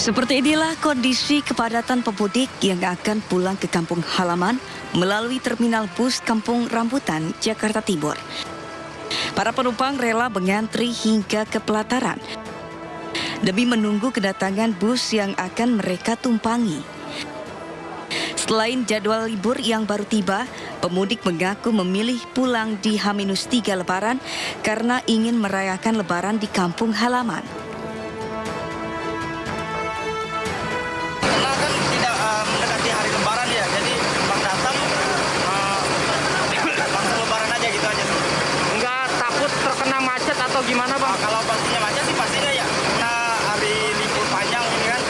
Seperti inilah kondisi kepadatan pemudik yang akan pulang ke kampung halaman melalui terminal bus Kampung Rambutan, Jakarta Timur. Para penumpang rela mengantri hingga ke pelataran demi menunggu kedatangan bus yang akan mereka tumpangi. Selain jadwal libur yang baru tiba, pemudik mengaku memilih pulang di H-3 Lebaran karena ingin merayakan Lebaran di kampung halaman. Karena kan tidak mendekati hari Lebaran ya, jadi bang datang langsung Lebaran aja gitu aja. Nggak takut terkena macet atau gimana bang? Kalau pastinya macet sih pastinya ya, karena hari libur panjang ini kan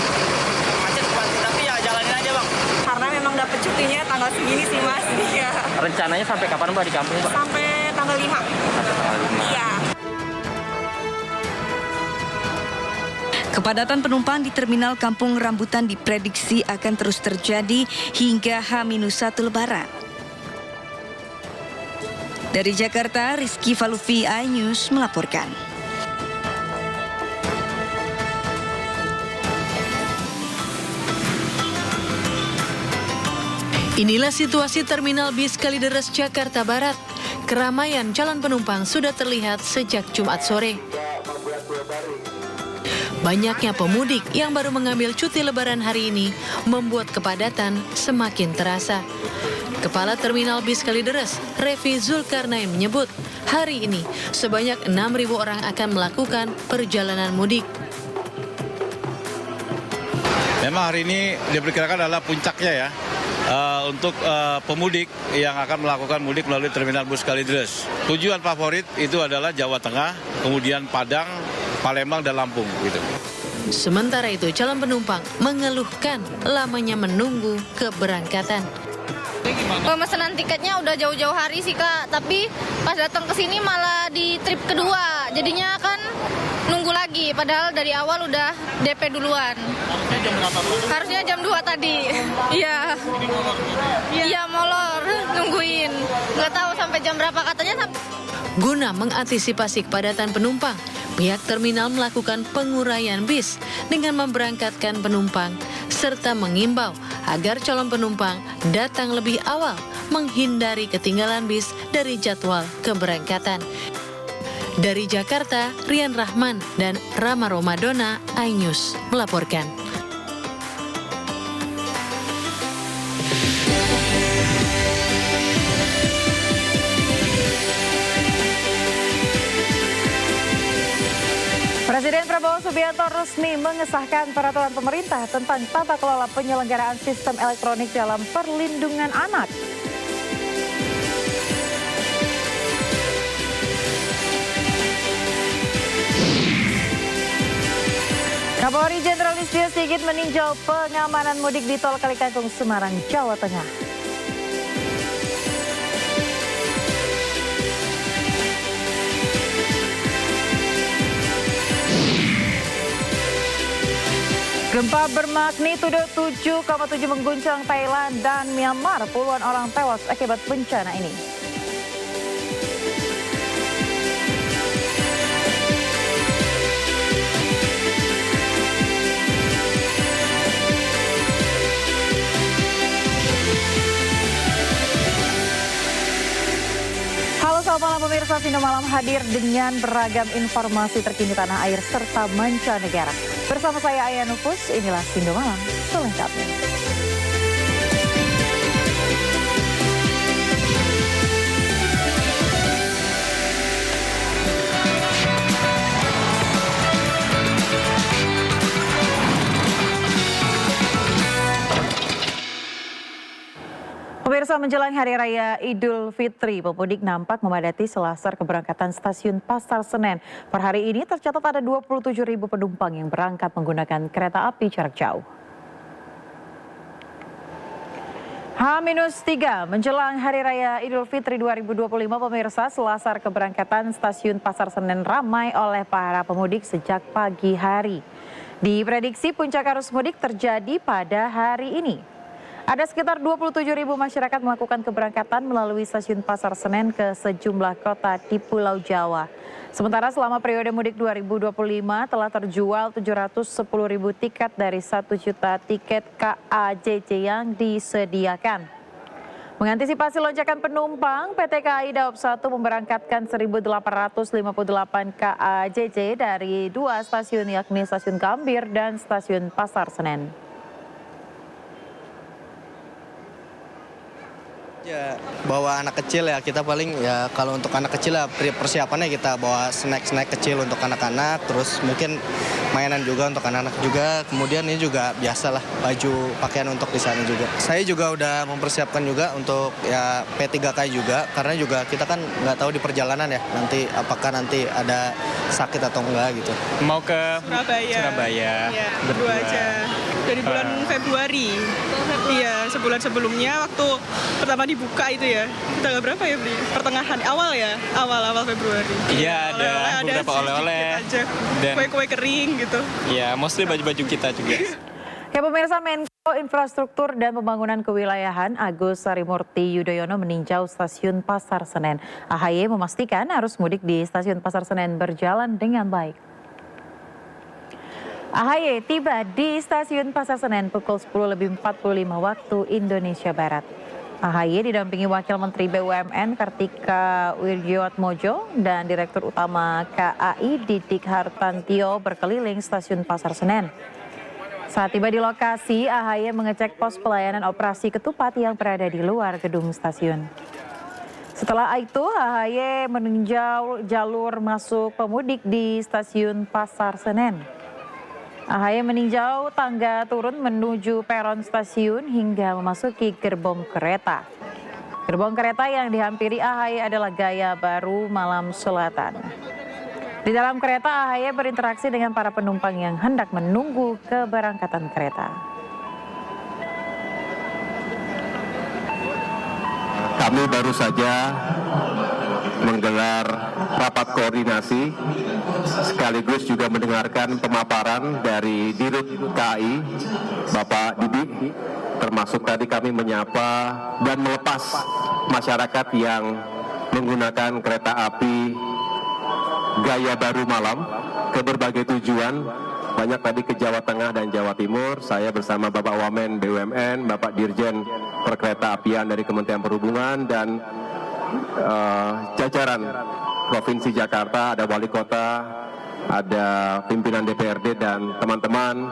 macet pasti, tapi ya jalanin aja bang. Karena memang dapat cutinya tanggal segini sih mas. Iya. Rencananya sampai kapan mbak di kampung mbak? Sampai tanggal 5. Sampai tanggal 5. Iya. Kepadatan penumpang di terminal Kampung Rambutan diprediksi akan terus terjadi hingga H-1 Lebaran. Dari Jakarta, Rizky Falufi, iNews melaporkan. Inilah situasi Terminal Bis Kalideres, Jakarta Barat. Keramaian calon penumpang sudah terlihat sejak Jumat sore. Banyaknya pemudik yang baru mengambil cuti Lebaran hari ini membuat kepadatan semakin terasa. Kepala Terminal Bis Kalideres, Revi Zulkarnain menyebut, hari ini sebanyak 6.000 orang akan melakukan perjalanan mudik. Memang hari ini diperkirakan adalah puncaknya ya untuk pemudik yang akan melakukan mudik melalui Terminal Bus Kalideres. Tujuan favorit itu adalah Jawa Tengah, kemudian Padang, Palembang, dan Lampung gitu. Sementara itu calon penumpang mengeluhkan lamanya menunggu keberangkatan. Pemesanan tiketnya udah jauh-jauh hari sih kak, tapi pas datang ke sini malah di trip kedua, jadinya kan nunggu lagi, padahal dari awal udah DP duluan. Harusnya jam berapa? Harusnya jam 2 tadi. Iya. Iya molor, nungguin. Nggak tahu sampai jam berapa katanya. Guna mengantisipasi kepadatan penumpang, pihak terminal melakukan penguraian bis dengan memberangkatkan penumpang serta mengimbau agar calon penumpang datang lebih awal menghindari ketinggalan bis dari jadwal keberangkatan. Dari Jakarta, Rian Rahman dan Rama Romadona, iNews melaporkan. Presiden Prabowo Subianto resmi mengesahkan peraturan pemerintah tentang tata kelola penyelenggaraan sistem elektronik dalam perlindungan anak. Kapolri Jenderal Listio Sigit meninjau pengamanan mudik di Tol Kalikangkung, Semarang, Jawa Tengah. Gempa bermagnitudo 7,7 mengguncang Thailand dan Myanmar. Puluhan orang tewas akibat bencana ini. Halo selamat malam pemirsa, Sindo Malam hadir dengan beragam informasi terkini tanah air serta mancanegara. Bersama saya Ayah Nufus, inilah Sindo Malam selengkapnya. Pemirsa, menjelang Hari Raya Idul Fitri, pemudik nampak memadati selasar keberangkatan stasiun Pasar Senen. Per hari ini tercatat ada 27.000 penumpang yang berangkat menggunakan kereta api jarak jauh. H-3 menjelang Hari Raya Idul Fitri 2025, pemirsa, selasar keberangkatan stasiun Pasar Senen ramai oleh para pemudik sejak pagi hari. Diprediksi puncak arus mudik terjadi pada hari ini. Ada sekitar 27.000 masyarakat melakukan keberangkatan melalui stasiun Pasar Senen ke sejumlah kota di Pulau Jawa. Sementara selama periode mudik 2025 telah terjual 710.000 tiket dari 1 juta tiket KAJJ yang disediakan. Mengantisipasi lonjakan penumpang, PT KAI Daob 1 memberangkatkan 1.858 KAJJ dari 2 stasiun yakni Stasiun Gambir dan Stasiun Pasar Senen. Ya, bawa anak kecil ya, kita paling ya kalau untuk anak kecil ya persiapannya kita bawa snack kecil untuk anak-anak, terus mungkin mainan juga untuk anak-anak juga, kemudian ini juga biasalah baju pakaian untuk di sana juga. Saya juga udah mempersiapkan juga untuk ya P3K juga, karena juga kita kan nggak tahu di perjalanan ya, nanti apakah nanti ada sakit atau enggak gitu. Mau ke Surabaya. Iya, berdua aja. Dari bulan Februari. Iya, sebulan sebelumnya waktu pertama dibuka itu ya. Tanggal berapa ya beli? Pertengahan awal Februari. Iya, ada beberapa oleh-oleh dan kue-kue kering gitu. Ya, mostly baju-baju kita juga. Ya pemirsa, Menko Infrastruktur dan Pembangunan Kewilayahan Agus Harimurti Yudhoyono meninjau stasiun Pasar Senen. AHY memastikan arus mudik di stasiun Pasar Senen berjalan dengan baik. AHY tiba di stasiun Pasar Senen pukul 10.45 waktu Indonesia Barat. AHY didampingi Wakil Menteri BUMN Kartika Wirjoatmojo dan Direktur Utama KAI Didik Hartantio berkeliling stasiun Pasar Senen. Saat tiba di lokasi, AHY mengecek pos pelayanan operasi ketupat yang berada di luar gedung stasiun. Setelah itu, AHY meninjau jalur masuk pemudik di stasiun Pasar Senen. AHY meninjau tangga turun menuju peron stasiun hingga memasuki gerbong kereta. Gerbong kereta yang dihampiri AHY adalah Gaya Baru Malam Selatan. Di dalam kereta, AHY berinteraksi dengan para penumpang yang hendak menunggu keberangkatan kereta. Kami baru saja menggelar rapat koordinasi sekaligus juga mendengarkan pemaparan dari Dirut KAI, Bapak Didi, termasuk tadi kami menyapa dan melepas masyarakat yang menggunakan kereta api Gaya Baru Malam ke berbagai tujuan. Banyak tadi ke Jawa Tengah dan Jawa Timur. Saya bersama Bapak Wamen BUMN, Bapak Dirjen Perkereta-apian dari Kementerian Perhubungan dan jajaran Provinsi Jakarta, ada Wali Kota, ada pimpinan DPRD dan teman-teman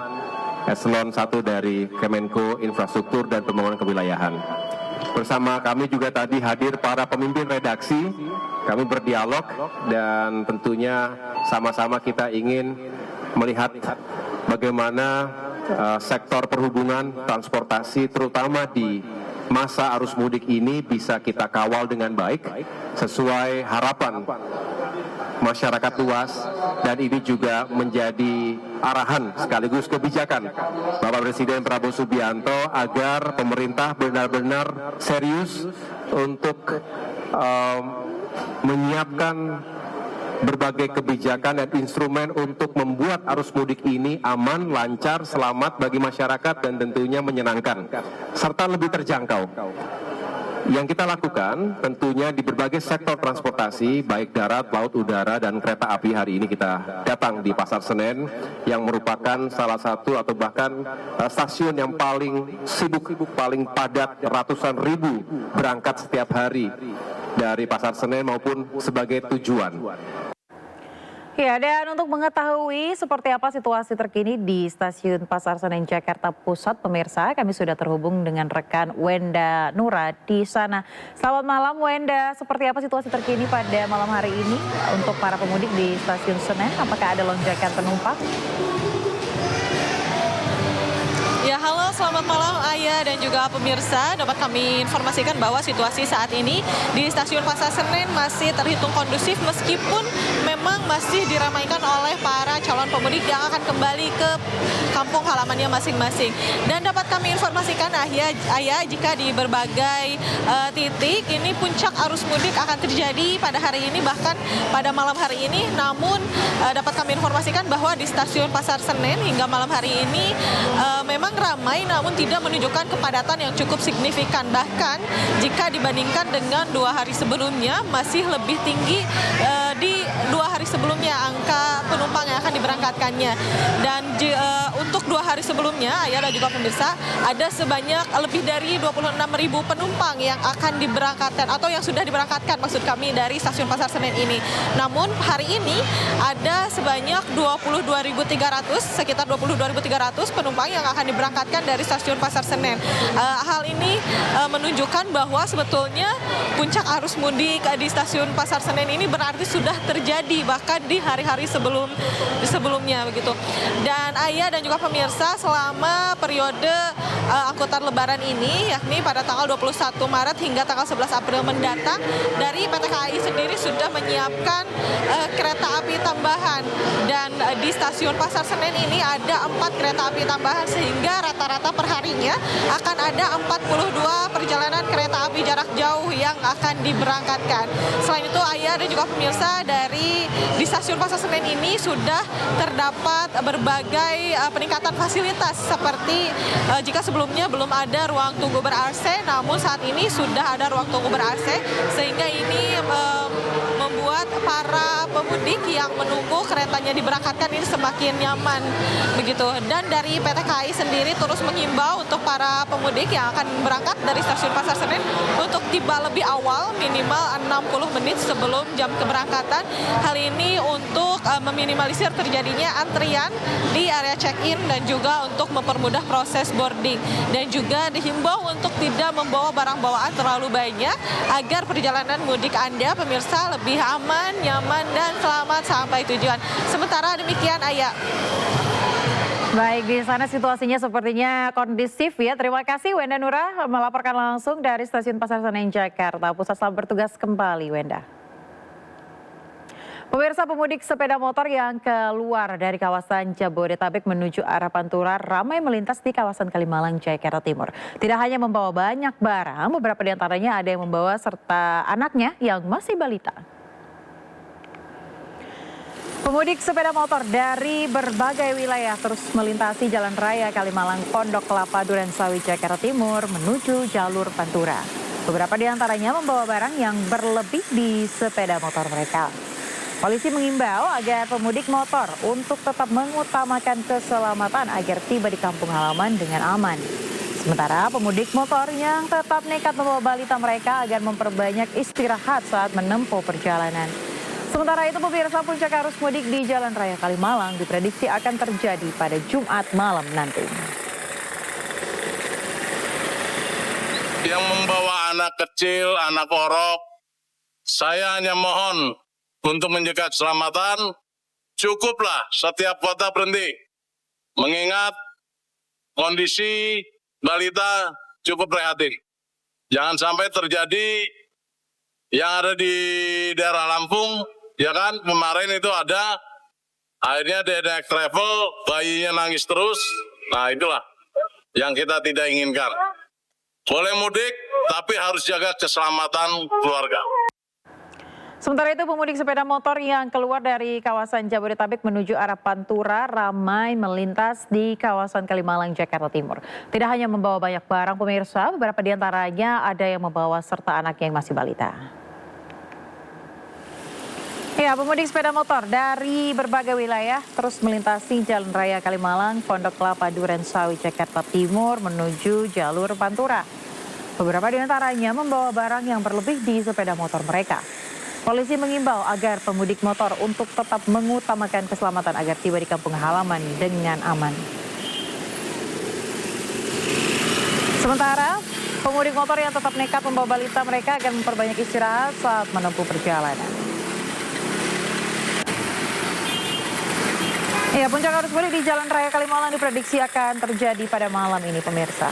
Eselon 1 dari Kemenko Infrastruktur dan Pembangunan Kewilayahan. Bersama kami juga tadi hadir para pemimpin redaksi. Kami berdialog dan tentunya sama-sama kita ingin melihat bagaimana sektor perhubungan, transportasi terutama di masa arus mudik ini bisa kita kawal dengan baik sesuai harapan masyarakat luas, dan ini juga menjadi arahan sekaligus kebijakan Bapak Presiden Prabowo Subianto agar pemerintah benar-benar serius untuk menyiapkan berbagai kebijakan dan instrumen untuk membuat arus mudik ini aman, lancar, selamat bagi masyarakat dan tentunya menyenangkan serta lebih terjangkau. Yang kita lakukan tentunya di berbagai sektor transportasi, baik darat, laut, udara, dan kereta api. Hari ini kita datang di Pasar Senen yang merupakan salah satu atau bahkan stasiun yang paling sibuk, paling padat, ratusan ribu berangkat setiap hari dari Pasar Senen maupun sebagai tujuan. Ya, dan untuk mengetahui seperti apa situasi terkini di Stasiun Pasar Senen Jakarta Pusat, pemirsa, kami sudah terhubung dengan rekan Wenda Nura di sana. Selamat malam Wenda, seperti apa situasi terkini pada malam hari ini untuk para pemudik di Stasiun Senen? Apakah ada lonjakan penumpang? Ya, halo, selamat malam Ayah dan juga pemirsa. Dapat kami informasikan bahwa situasi saat ini di Stasiun Pasar Senen masih terhitung kondusif meskipun memang memang masih diramaikan oleh para calon pemudik yang akan kembali ke kampung halamannya masing-masing. Dan dapat kami informasikan Ayah, jika di berbagai titik ini puncak arus mudik akan terjadi pada hari ini, bahkan pada malam hari ini. Namun dapat kami informasikan bahwa di stasiun Pasar Senen hingga malam hari ini memang ramai, namun tidak menunjukkan kepadatan yang cukup signifikan. Bahkan jika dibandingkan dengan 2 hari sebelumnya, masih lebih tinggi di 2 hari sebelumnya angka penumpang yang akan diberangkatkannya. Dan untuk 2 hari sebelumnya, Ayah dan juga pemirsa, ada sebanyak lebih dari 26.000 penumpang yang akan diberangkatkan atau yang sudah diberangkatkan maksud kami dari stasiun Pasar Senen ini. Namun hari ini ada sebanyak 22.300, sekitar 22.300 penumpang yang akan diberangkatkan dari stasiun Pasar Senen. Hal ini menunjukkan bahwa sebetulnya puncak arus mudik di stasiun Pasar Senen ini berarti sudah terjadi bahkan di hari-hari sebelumnya begitu. Dan Ayah dan juga pemirsa, selama periode angkutan lebaran ini, yakni pada tanggal 21 Maret hingga tanggal 11 April mendatang, dari PT KAI sendiri sudah menyiapkan kereta api tambahan. Dan di stasiun Pasar Senen ini ada 4 kereta api tambahan, sehingga rata-rata perharinya akan ada 42 perjalanan kereta api jarak jauh yang akan diberangkatkan. Selain itu, Ayah dan juga pemirsa, di stasiun Pasar Senen ini sudah terdapat berbagai peningkatan fasilitas, seperti jika sebelumnya belum ada ruang tunggu ber-AC, namun saat ini sudah ada ruang tunggu ber-AC, sehingga ini membuat para pemudik yang menunggu keretanya diberangkatkan ini semakin nyaman begitu. Dan dari PT KAI sendiri terus menghimbau untuk para pemudik yang akan berangkat dari stasiun Pasar Senen untuk tiba lebih awal, minimal 60 menit sebelum jam keberangkatan. Hal ini untuk meminimalisir terjadinya antrian di area check-in dan juga untuk mempermudah proses boarding. Dan juga dihimbau untuk tidak membawa barang bawaan terlalu banyak agar perjalanan mudik Anda, pemirsa, lebih aman, nyaman, dan selamat sampai tujuan. Sementara demikian, Ayah. Baik, di sana situasinya sepertinya kondusif ya. Terima kasih Wenda Nura melaporkan langsung dari Stasiun Pasar Senen, Jakarta Pusat. Selamat bertugas kembali, Wenda. Pemirsa, pemudik sepeda motor yang keluar dari kawasan Jabodetabek menuju arah Pantura ramai melintas di kawasan Kalimalang, Jakarta Timur. Tidak hanya membawa banyak barang, beberapa di antaranya ada yang membawa serta anaknya yang masih balita. Pemudik sepeda motor dari berbagai wilayah terus melintasi Jalan Raya Kalimalang, Pondok Kelapa, Durensawit, Jakarta Timur menuju jalur Pantura. Beberapa di antaranya membawa barang yang berlebih di sepeda motor mereka. Polisi mengimbau agar pemudik motor untuk tetap mengutamakan keselamatan agar tiba di kampung halaman dengan aman. Sementara pemudik motor yang tetap nekat membawa balita mereka agar memperbanyak istirahat saat menempuh perjalanan. Sementara itu, pemirsa, puncak arus mudik di Jalan Raya Kalimalang diprediksi akan terjadi pada Jumat malam nanti. Yang membawa anak kecil, anak orok, saya hanya mohon untuk menjaga keselamatan, cukuplah setiap kota berhenti. Mengingat kondisi balita cukup prihatin. Jangan sampai terjadi yang ada di daerah Lampung, ya kan, kemarin itu ada, akhirnya dia naik travel, bayinya nangis terus. Nah, itulah yang kita tidak inginkan. Boleh mudik, tapi harus jaga keselamatan keluarga. Sementara itu, pemudik sepeda motor yang keluar dari kawasan Jabodetabek menuju arah Pantura ramai melintas di kawasan Kalimalang, Jakarta Timur. Tidak hanya membawa banyak barang, pemirsa, beberapa di antaranya ada yang membawa serta anak yang masih balita. Ya, pemudik sepeda motor dari berbagai wilayah terus melintasi Jalan Raya Kalimalang, Pondok Kelapa, Durensawit, Jakarta Timur menuju jalur Pantura. Beberapa di antaranya membawa barang yang berlebih di sepeda motor mereka. Polisi mengimbau agar pemudik motor untuk tetap mengutamakan keselamatan agar tiba di kampung halaman dengan aman. Sementara, pemudik motor yang tetap nekat membawa balita mereka akan memperbanyak istirahat saat menempuh perjalanan. Ya, puncak arus mudik di Jalan Raya Kalimalang diprediksi akan terjadi pada malam ini, pemirsa.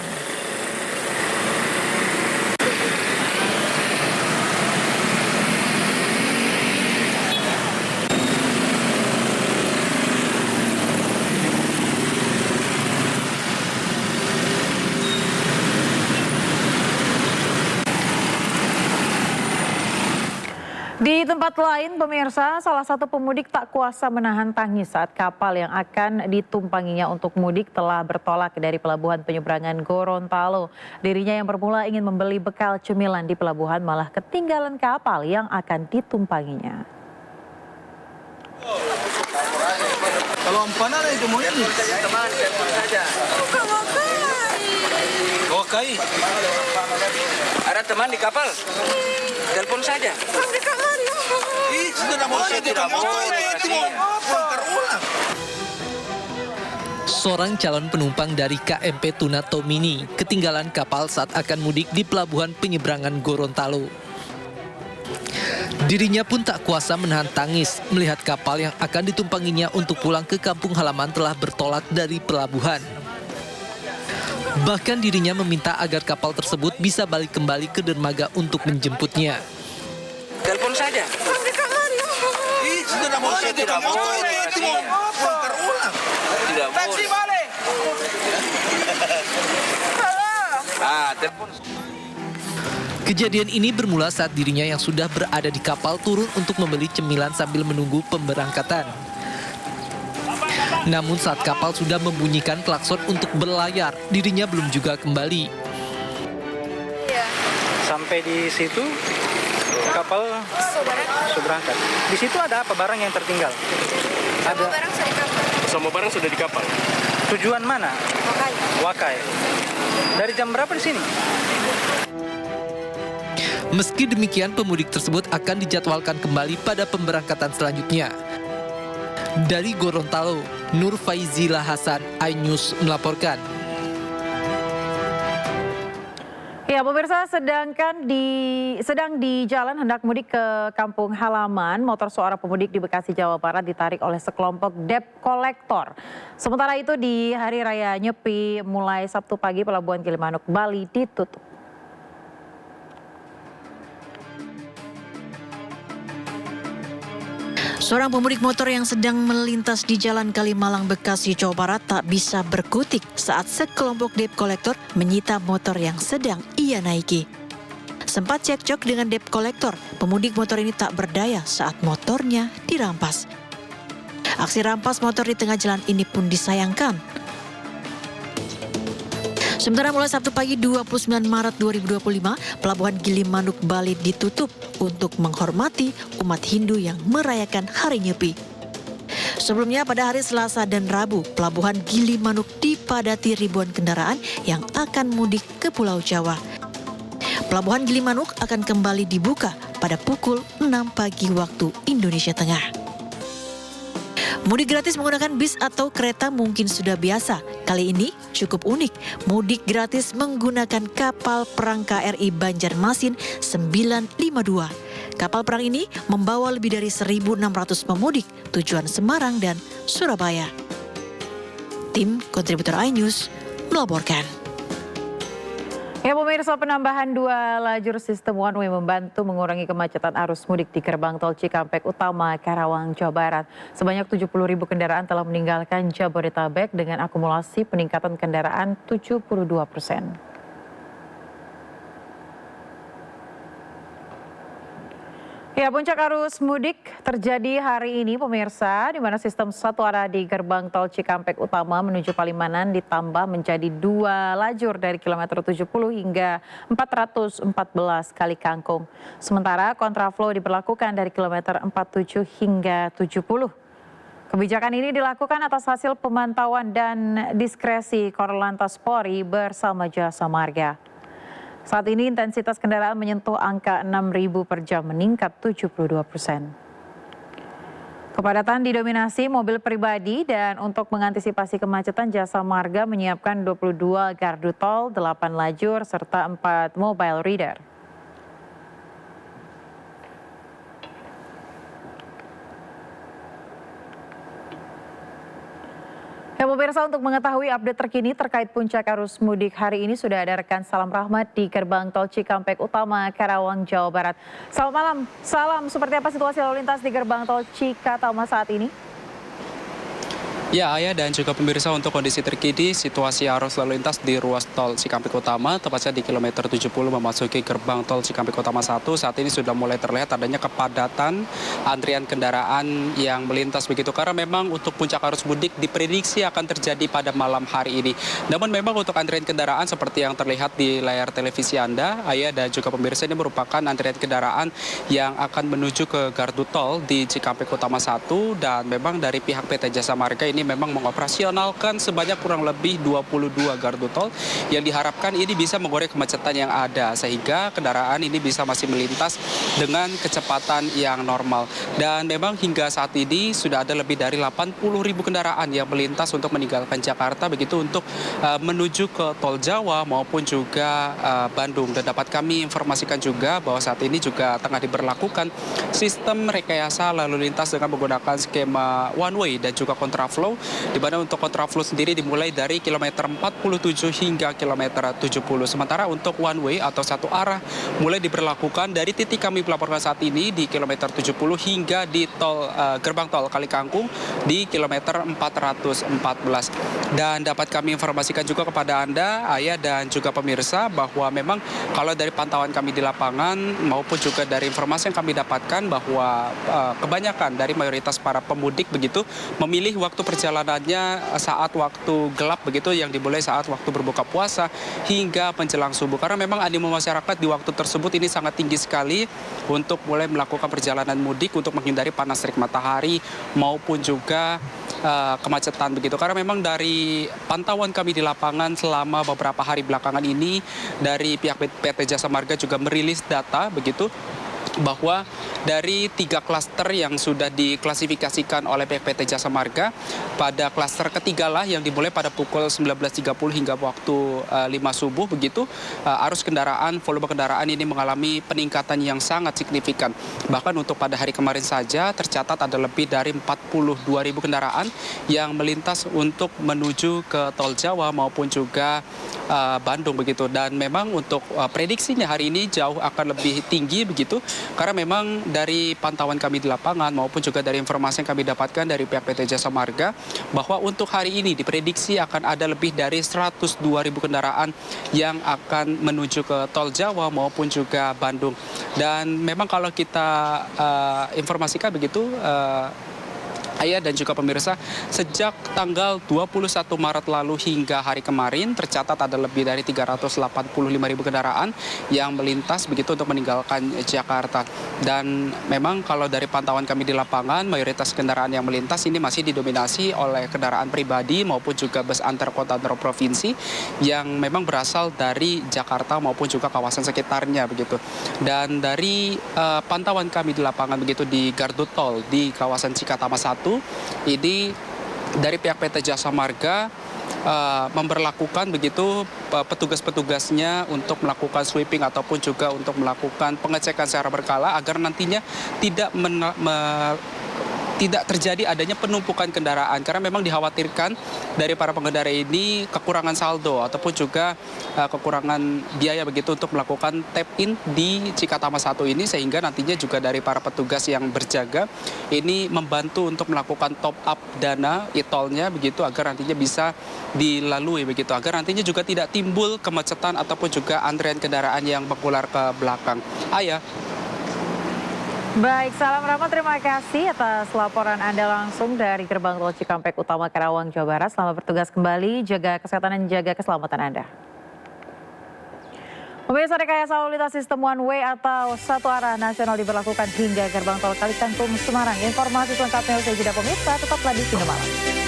Di tempat lain, pemirsa, salah satu pemudik tak kuasa menahan tangis saat kapal yang akan ditumpanginya untuk mudik telah bertolak dari pelabuhan penyeberangan Gorontalo. Dirinya yang bermula ingin membeli bekal cemilan di pelabuhan malah ketinggalan kapal yang akan ditumpanginya. Kalau empanada itu mau ini. Oke. Ada teman di kapal? Telepon saja. Seorang calon penumpang dari KMP Tuna Tomini ketinggalan kapal saat akan mudik di pelabuhan penyeberangan Gorontalo. Dirinya pun tak kuasa menahan tangis melihat kapal yang akan ditumpanginya untuk pulang ke kampung halaman telah bertolak dari pelabuhan. Bahkan dirinya meminta agar kapal tersebut bisa balik kembali ke dermaga untuk menjemputnya. Telepon saja. Tidak boleh. Telepon. Kejadian ini bermula saat dirinya yang sudah berada di kapal turun untuk membeli cemilan sambil menunggu pemberangkatan. Namun saat kapal sudah membunyikan klakson untuk berlayar, dirinya belum juga kembali. Sampai di situ kapal berangkat. Di situ ada apa barang yang tertinggal? Ada barang sudah di kapal. Semua barang sudah di kapal. Tujuan mana? Wakai. Wakai. Dari jam berapa di sini? Meski demikian, pemudik tersebut akan dijadwalkan kembali pada pemberangkatan selanjutnya. Dari Gorontalo, Nur Faizila Hasan, iNews melaporkan. Ya, pemirsa, sedang di jalan hendak mudik ke kampung halaman, motor seorang pemudik di Bekasi, Jawa Barat ditarik oleh sekelompok debt collector. Sementara itu di Hari Raya Nyepi mulai Sabtu pagi pelabuhan Gilimanuk, Bali ditutup. Seorang pemudik motor yang sedang melintas di Jalan Kalimalang, Bekasi, Jawa Barat tak bisa berkutik saat sekelompok debt collector menyita motor yang sedang ia naiki. Sempat cekcok dengan debt collector, pemudik motor ini tak berdaya saat motornya dirampas. Aksi rampas motor di tengah jalan ini pun disayangkan. Sementara mulai Sabtu pagi 29 Maret 2025, Pelabuhan Gilimanuk, Bali ditutup untuk menghormati umat Hindu yang merayakan Hari Nyepi. Sebelumnya pada hari Selasa dan Rabu, Pelabuhan Gilimanuk dipadati ribuan kendaraan yang akan mudik ke Pulau Jawa. Pelabuhan Gilimanuk akan kembali dibuka pada pukul 6 pagi waktu Indonesia Tengah. Mudik gratis menggunakan bis atau kereta mungkin sudah biasa. Kali ini cukup unik. Mudik gratis menggunakan kapal perang KRI Banjarmasin 952. Kapal perang ini membawa lebih dari 1.600 pemudik tujuan Semarang dan Surabaya. Tim kontributor iNews melaporkan. Ya, pemirsa, penambahan 2 lajur sistem one way membantu mengurangi kemacetan arus mudik di gerbang tol Cikampek Utama, Karawang, Jawa Barat. Sebanyak 70.000 kendaraan telah meninggalkan Jabodetabek dengan akumulasi peningkatan kendaraan 72%. Ya, puncak arus mudik terjadi hari ini, pemirsa, di mana sistem satu arah di gerbang tol Cikampek Utama menuju Palimanan ditambah menjadi 2 lajur dari kilometer 70 hingga 414 Kali Kangkung. Sementara kontraflow diberlakukan dari kilometer 47 hingga 70. Kebijakan ini dilakukan atas hasil pemantauan dan diskresi Korlantas Polri bersama Jasa Marga. Saat ini intensitas kendaraan menyentuh angka 6.000 per jam, meningkat 72%. Kepadatan didominasi mobil pribadi dan untuk mengantisipasi kemacetan Jasa Marga menyiapkan 22 gardu tol, 8 lajur, serta 4 mobile reader. Ya, pemirsa, untuk mengetahui update terkini terkait puncak arus mudik hari ini sudah ada rekan Salam Rahmat di gerbang tol Cikampek Utama, Karawang, Jawa Barat. Selamat malam. Salam, seperti apa situasi lalu lintas di gerbang tol Cikatama saat ini? Ya, Ayah dan juga pemirsa, untuk kondisi terkini situasi arus lalu lintas di ruas tol Cikampek Utama, tepatnya di kilometer 70 memasuki gerbang tol Cikampek Utama 1, saat ini sudah mulai terlihat adanya kepadatan antrian kendaraan yang melintas begitu. Karena memang untuk puncak arus mudik diprediksi akan terjadi pada malam hari ini. Namun memang untuk antrian kendaraan seperti yang terlihat di layar televisi Anda, Ayah dan juga pemirsa, ini merupakan antrian kendaraan yang akan menuju ke gardu tol di Cikampek Utama 1, dan memang dari pihak PT Jasa Marga ini memang mengoperasionalkan sebanyak kurang lebih 22 gardu tol yang diharapkan ini bisa mengurai kemacetan yang ada, sehingga kendaraan ini bisa masih melintas dengan kecepatan yang normal. Dan memang hingga saat ini sudah ada lebih dari 80.000 kendaraan yang melintas untuk meninggalkan Jakarta begitu untuk menuju ke tol Jawa maupun juga Bandung. Dan dapat kami informasikan juga bahwa saat ini juga tengah diberlakukan sistem rekayasa lalu lintas dengan menggunakan skema one way dan juga kontraflow, di mana untuk kontraflow sendiri dimulai dari kilometer 47 hingga kilometer 70. Sementara untuk one way atau satu arah mulai diberlakukan dari titik kami melaporkan saat ini di kilometer 70 hingga di tol gerbang tol Kalikangkung di kilometer 414. Dan dapat kami informasikan juga kepada Anda, Ayah dan juga pemirsa, bahwa memang kalau dari pantauan kami di lapangan maupun juga dari informasi yang kami dapatkan bahwa kebanyakan dari mayoritas para pemudik begitu memilih waktu perjalanannya saat waktu gelap begitu, yang dimulai saat waktu berbuka puasa hingga menjelang subuh. Karena memang animo masyarakat di waktu tersebut ini sangat tinggi sekali untuk mulai melakukan perjalanan mudik untuk menghindari panas terik matahari maupun juga kemacetan begitu. Karena memang dari pantauan kami di lapangan selama beberapa hari belakangan ini, dari pihak PT Jasa Marga juga merilis data begitu, bahwa dari 3 klaster yang sudah diklasifikasikan oleh PT Jasa Marga, pada klaster ketiga lah yang dimulai pada pukul 19.30 hingga waktu 5 subuh begitu, arus kendaraan, volume kendaraan ini mengalami peningkatan yang sangat signifikan. Bahkan untuk pada hari kemarin saja tercatat ada lebih dari 42.000 kendaraan yang melintas untuk menuju ke tol Jawa maupun juga Bandung begitu. Dan memang untuk prediksinya hari ini jauh akan lebih tinggi begitu, karena memang dari pantauan kami di lapangan maupun juga dari informasi yang kami dapatkan dari pihak PT Jasa Marga, bahwa untuk hari ini diprediksi akan ada lebih dari 102.000 kendaraan yang akan menuju ke tol Jawa maupun juga Bandung. Dan memang kalau kita informasikan begitu, Ayah dan juga pemirsa, sejak tanggal 21 Maret lalu hingga hari kemarin tercatat ada lebih dari 385.000 kendaraan yang melintas begitu untuk meninggalkan Jakarta. Dan memang kalau dari pantauan kami di lapangan, mayoritas kendaraan yang melintas ini masih didominasi oleh kendaraan pribadi maupun juga bus antar kota antar provinsi yang memang berasal dari Jakarta maupun juga kawasan sekitarnya begitu. Dan dari pantauan kami di lapangan begitu di gardu tol di kawasan Cikatama 1, ini dari pihak PT Jasa Marga memberlakukan begitu petugas-petugasnya untuk melakukan sweeping ataupun juga untuk melakukan pengecekan secara berkala agar nantinya tidak terjadi adanya penumpukan kendaraan, karena memang dikhawatirkan dari para pengendara ini kekurangan saldo ataupun juga kekurangan biaya begitu untuk melakukan tap in di Cikatama 1 ini, sehingga nantinya juga dari para petugas yang berjaga ini membantu untuk melakukan top up dana e-tolnya begitu agar nantinya bisa dilalui begitu, agar nantinya juga tidak timbul kemacetan ataupun juga antrian kendaraan yang mengular ke belakang. Ayah. Baik, salam Rama, terima kasih atas laporan Anda langsung dari Gerbang Tol Cikampek Utama Karawang, Jawa Barat. Selamat bertugas kembali, jaga kesehatan dan jaga keselamatan Anda. Pemirsa, rekayasa lalu lintas sistem one way atau satu arah nasional diberlakukan hingga Gerbang Tol Kalikangkung, Semarang. Informasi selengkapnya usai jeda pemirsa, tetaplah di Sini Malam.